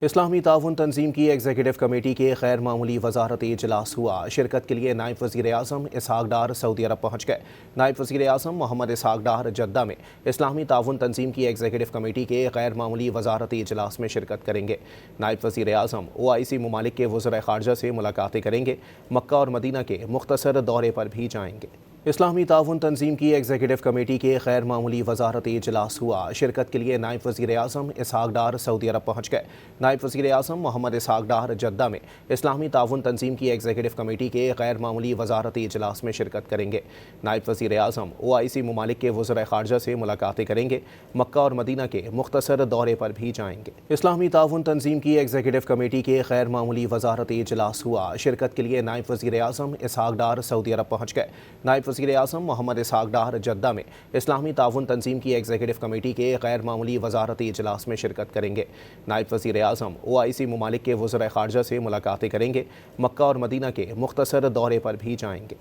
इस्लामी ताउन तंजीम की executive committee के गैर मामूली वजारती इजलास हुआ। शिरकत के लिए नायब वज़ीर आज़म इसहाक डार सऊदी अरब पहुँच गए। नायब वज़ीर आज़म मोहम्मद इसहाक डार जद्दा में इस्लामी ताउन तंजीम की एग्जीक्यूटिव कमेटी के गैर मामूली वजारती इजलास में शिरकत करेंगे। नायब वज़ीर आज़म OIC ममालिक के वज़ीर ख़ारजा से मुलाकातें करेंगे। मक्का और मदीना के मुख्तसर दौरे पर भी जाएंगे। इस्लामी ताउन तंजीम की एग्जीक्यूटिव कमेटी के गैर मामूली वजारती इजलास हुआ। शिरकत के लिए नायब वज़ीर आज़म इसहाक डार सऊदी अरब पहुँच गए। नायब वज़ीर आज़म मोहम्मद इसहाक डार जद्दा में इस्लामी ताउन तंजीम की एग्जीक्यूटिव कमेटी के गैर मामूली वजारती इजलास में शिरकत करेंगे। नायब वज़ीर आज़म OIC ममालिक के वज़ीर ख़ारजा से मुलाकातें करेंगे। मक्का और मदीना के मुख्तसर दौरे पर भी जाएंगे। इस्लामी ताउन तंजीम की एग्जीक्यूटिव कमेटी के गैर मामूली वजारती इजलास हुआ। शिरकत के लिए नायब वज़ीर आज़म इसहाक डार सऊदी अरब पहुँच गए। नायब वज़ीर आज़म मोहम्मद इसहाक डार जद्दा में इस्लामी ताउन तंजीम की एग्जीक्यूटिव कमेटी के गैर मामूली वजारती इजलास में शिरकत करेंगे। नायब वज़ीर आज़म OIC ममालिक के वज़ीर ख़ारजा से मुलाकातें करेंगे। मक्का और मदीना के मुख्तसर दौरे पर भी जाएंगे।